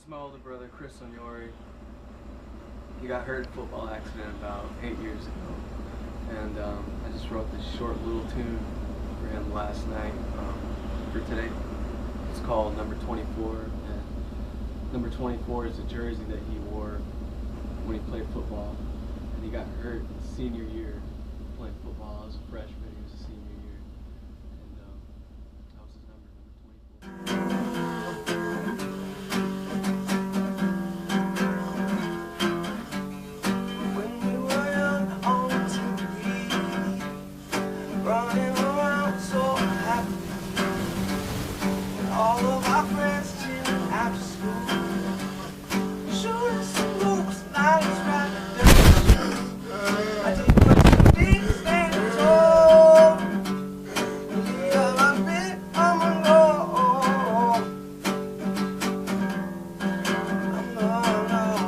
It's my older brother, Kris Onyori. He got hurt in a football accident about 8 years ago. And I just wrote this short little tune for him last night for today. It's called Number 24. And number 24 is the jersey that he wore when he played football. And he got hurt senior year playing football. I was a freshman, he was a senior year. And that was his number 24. Running around so happy, all of our friends chilling after school, shooting some hoops, nights right there. I did what you did, standing tall. Believe I've been, I'm alone. I'm alone.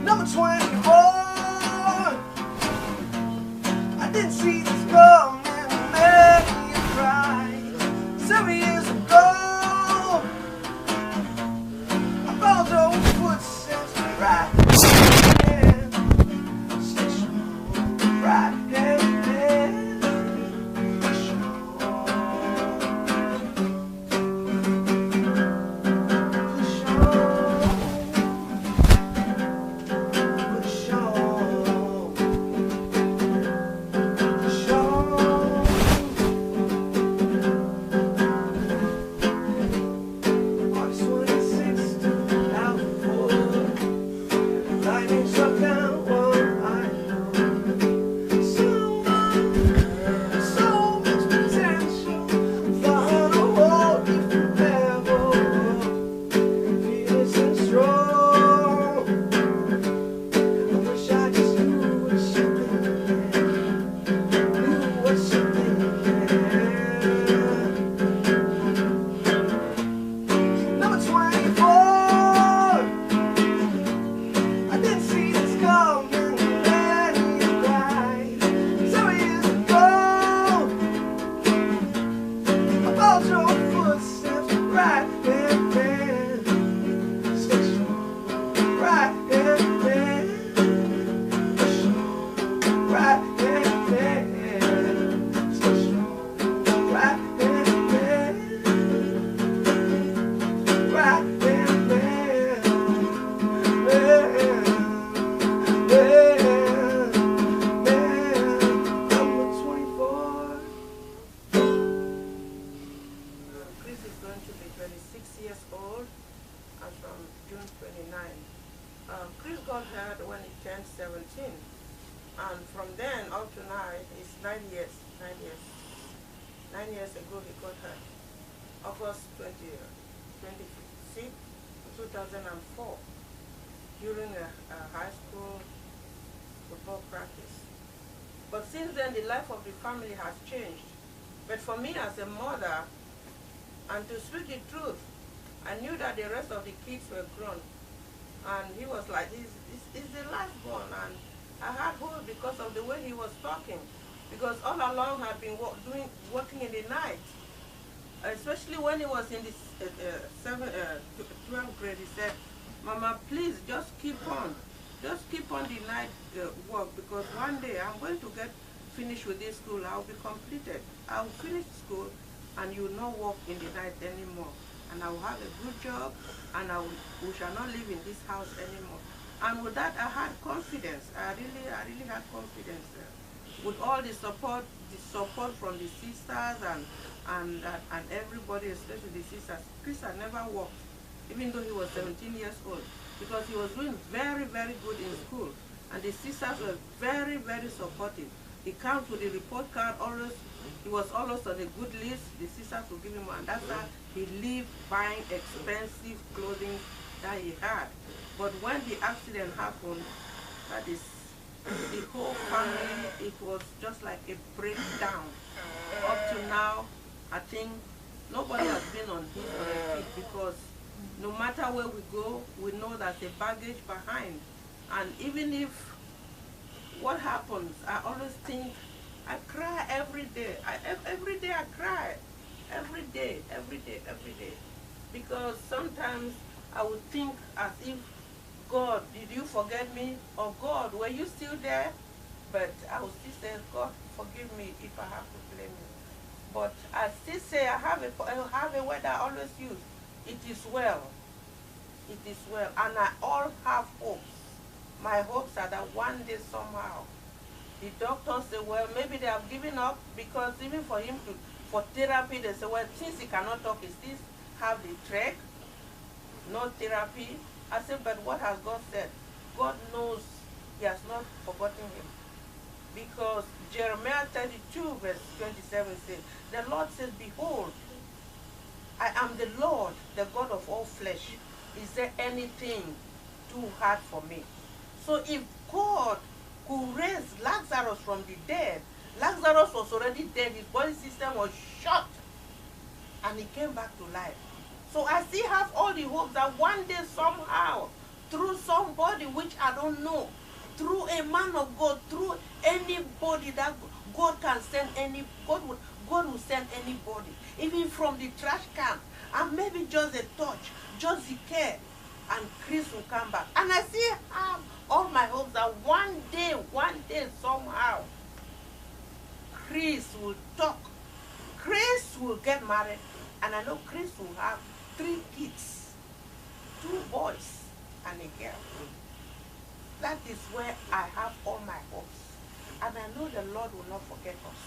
Number 24. I didn't see this coming and made me cry. 7 years ago, I followed those footsteps right there. Station right there. Kris is going to be 26 years old and from June 29. Kris got hurt when he turned 17, and from then up to now, it's 9 years. 9 years ago he got hurt. August 26, 2004, during a high school football practice. But since then, the life of the family has changed. But for me as a mother, and to speak the truth, I knew that the rest of the kids were grown. And he was like, he's the last born. And I had hope because of the way he was talking. Because all along had been working in the night. Especially when he was in the 12th grade, he said, Mama, please just keep on. Just keep on the night work, because one day I'm going to get finished with this school. I'll be completed. I'll finish school and you will not work in the night anymore. And I will have a good job, and we shall not live in this house anymore. And with that, I had confidence. I really had confidence. With all the support from the sisters and everybody, especially the sisters. Kris had never worked, even though he was 17 years old, because he was doing very, very good in school. And the sisters were very, very supportive. He comes with the report card always. He was always on a good list. The sisters would give him, and that's how he lived buying expensive clothing that he had. But when the accident happened, that is, the whole family, it was just like a breakdown. Up to now, I think nobody has been on his or her feet, because no matter where we go, we know there's a baggage behind. And even if what happens, I always think, I cry every day. Every day I cry. every day, every day, every day. Because sometimes I would think as if, God, did you forget me? Or God, were you still there? But I will still say, God, forgive me if I have to blame you. But I still say I have a word I always use. It is well. It is well. And I all have hopes. My hopes are that one day somehow the doctors say, well, maybe they have given up because even for him to, for therapy, they say, well, since he cannot talk, he still have the trach, no therapy. I said, but what has God said? God knows he has not forgotten him. Because Jeremiah 32 verse 27 says, the Lord says, behold, I am the Lord, the God of all flesh. Is there anything too hard for me? So if God could raise Lazarus from the dead, Lazarus was already dead, his body system was shot, and he came back to life. So I still have all the hope that one day somehow, through somebody which I don't know, through a man of God, through anybody that God can send, God will send anybody, even from the trash can, and maybe just a touch, just the care, and Kris will come back. And I still have all my hopes that one day somehow, Kris will talk. Kris will get married, and I know Kris will have 3 kids, 2 boys and a girl. That is where I have all my hopes. And I know the Lord will not forget us.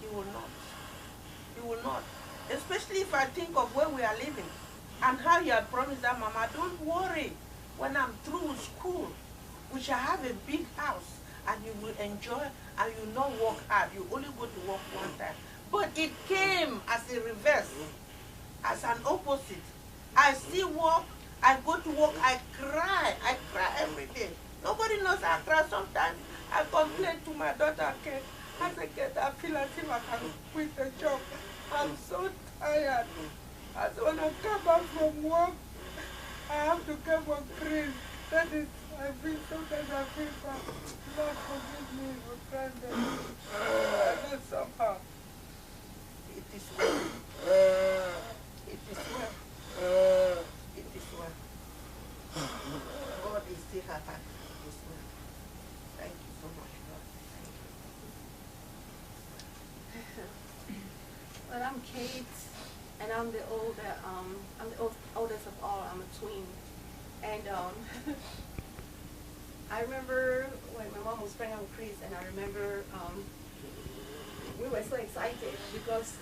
He will not. He will not. Especially if I think of where we are living and how He had promised that, Mama, don't worry. When I'm through with school, we shall have a big house and you will enjoy and you will not work hard. You only go to work one time. But it came as a reverse, as an opposite. I still work, I go to work, I cry every day. Nobody knows I cry sometimes. I complain to my daughter, Kate. I say, Kate, I feel as if I can quit the job. I'm so tired. I say, when I come back from work, I have to come on Kris. That is, I feel sometimes I feel bad. Lord, forgive me for crying that. And then somehow, it is well. It is well. It is well. God is still at hand. It is well. Thank you so much, God. Thank you. Well, I'm Kate, and I'm the oldest of all. I'm a twin, and I remember when my mom was pregnant with Kris, and I remember we were so excited because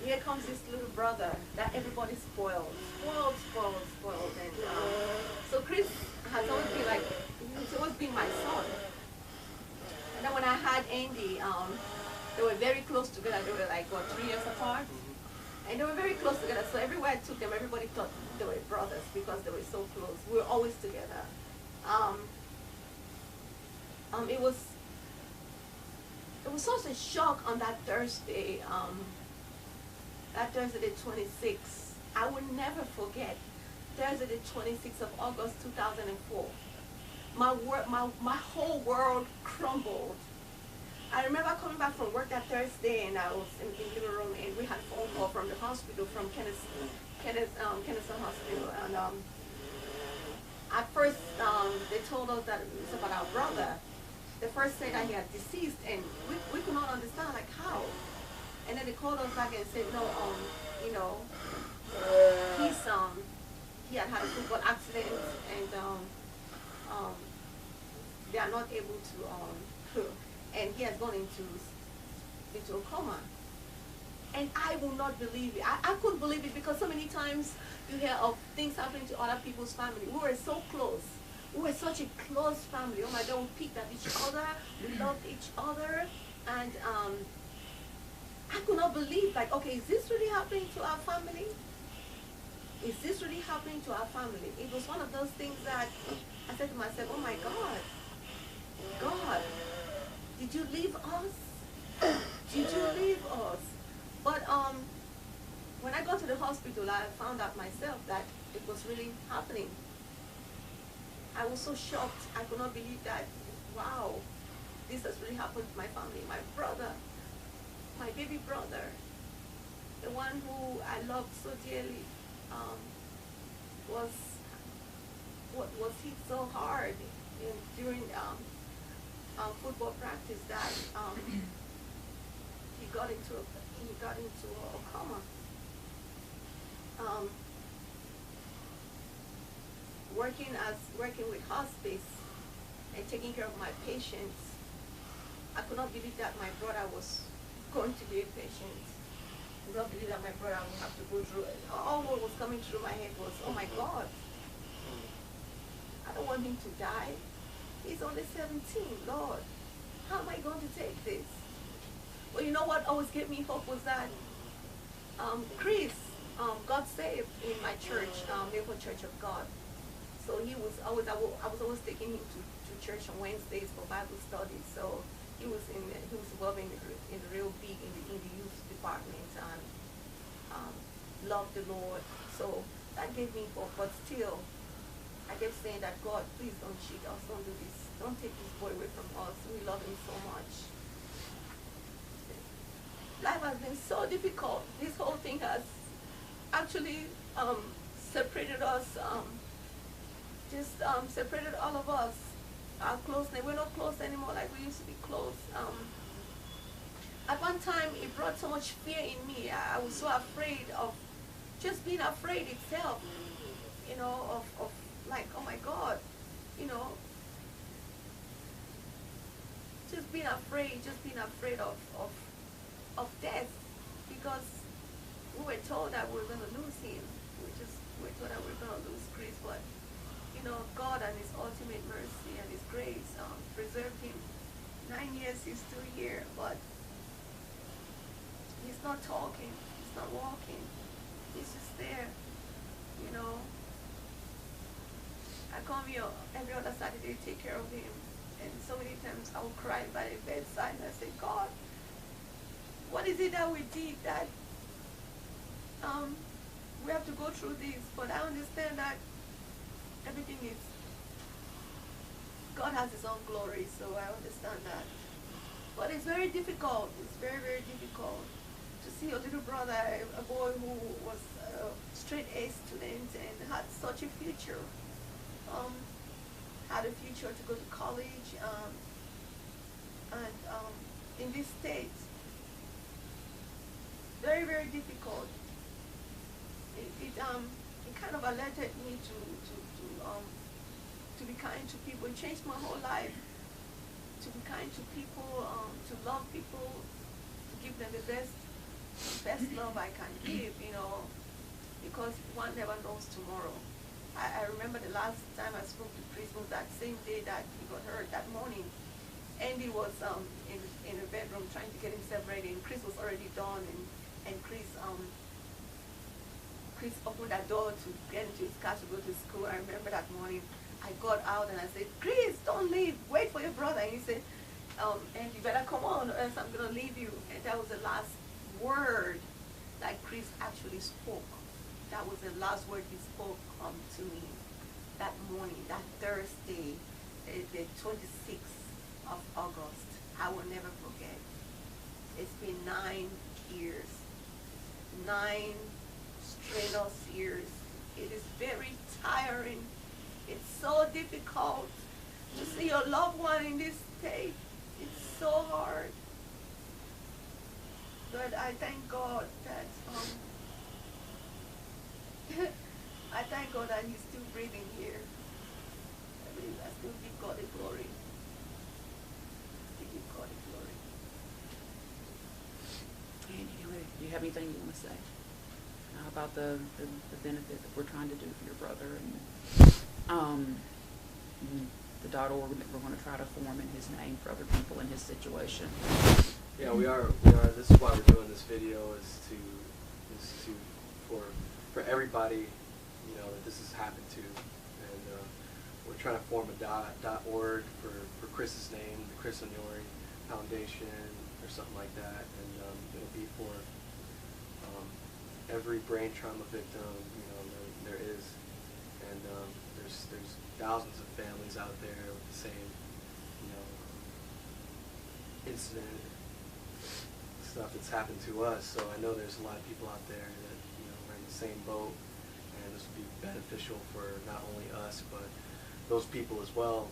here comes this little brother that everybody spoiled, and so Kris has always been like, he's always been my son. And then when I had Andy, they were very close together. They were like, what, 3 years apart? And they were very close together. So everywhere I took them, everybody thought they were brothers because they were so close. We were always together. It was such a shock on that Thursday, the 26th. I will never forget Thursday, the 26th of August, 2004. My whole world crumbled. I remember coming back from work that Thursday, and I was in the living room, and we had a phone call from the hospital, from Kennesaw Hospital, and at first they told us that it was about our brother. They first said that he had deceased, and we could not understand, like, how. And then they called us back and said, no, you know, he had a football accident, and they are not able to, and he has gone into a coma. And I will not believe it. I couldn't believe it because so many times you hear of things happening to other people's family. We were so close. We were such a close family. Oh my God, we picked at each other. We loved each other. And I could not believe, like, okay, is this really happening to our family? Is this really happening to our family? It was one of those things that I said to myself, oh my God, God, did you leave us? Did you leave us? But when I got to the hospital, I found out myself that it was really happening. I was so shocked. I could not believe that, wow, this has really happened to my family. My brother, my baby brother, the one who I loved so dearly, um, was was hit so hard during football practice that he got into a coma. Um, working with hospice and taking care of my patients, I could not believe that my brother was going to be a patient. I could not believe that my brother would have to go through it. All what was coming through my head was, oh my God, I don't want him to die. He's only 17, Lord. How am I going to take this? Well, you know what always gave me hope was that Kris got saved in my church, Neighborhood Church of God. So I was always taking him to church on Wednesdays for Bible study. So he was involved in the real big in the youth department and loved the Lord. So that gave me hope. But still, I kept saying that, God, please don't cheat us, don't do this, don't take this boy away from us. We love him so much. Life has been so difficult. This whole thing has actually separated us, separated all of us. Our closeness, we're not close anymore like we used to be close. At one time, it brought so much fear in me. I was so afraid of just being afraid itself, you know, of like, oh my God, you know, just being afraid of death, because we were told that we were going to lose him. We were told that we were going to lose Kris, but you know, God and His ultimate mercy and His grace preserved him. 9 years he's still here, but he's not talking, he's not walking, he's just there, you know. I come here every other Saturday to take care of him, and so many times I will cry by the bedside and I say, God, what is it that we did that we have to go through this? But I understand that everything is, God has His own glory, so I understand that. But it's very difficult, it's very, very difficult to see your little brother, a boy who was a straight A student and had such a future, had a future to go to college, and in this state, very, very difficult. It kind of alerted me to be kind to people. It changed my whole life. To be kind to people, to love people, to give them the best love I can give, you know, because one never knows tomorrow. I remember the last time I spoke to Kris was that same day that he got hurt, that morning. Andy was in the bedroom trying to get himself ready, and Kris was already done, and Kris opened that door to get into his car to go to school. I remember that morning I got out and I said, Kris, don't leave, wait for your brother. And he said, and you better come on or else I'm going to leave you. And that was the last word that Kris actually spoke. That was the last word he spoke to me that morning, that Thursday, the 26th of August. I will never forget. It's been 9 years, 9 strenuous years. It is very tiring. It's so difficult to see your loved one in this state. It's so hard. But I thank God that I thank God that he's still breathing here. I still give God the glory. I give God the glory. Andy, do you have anything you want to say about the benefit that we're trying to do for your brother and the .org that we're going to try to form in his name for other people in his situation? Yeah, we are. This is why we're doing this video, is for everybody, you know, that this has happened to, and we're trying to form a .org for Kris's name, the Kris Onyori Foundation, or something like that, and it'll be for every brain trauma victim, you know, there is, and there's thousands of families out there with the same, you know, incident, stuff that's happened to us. So I know there's a lot of people out there that, you know, are in the same boat, and this would be beneficial for not only us but those people as well.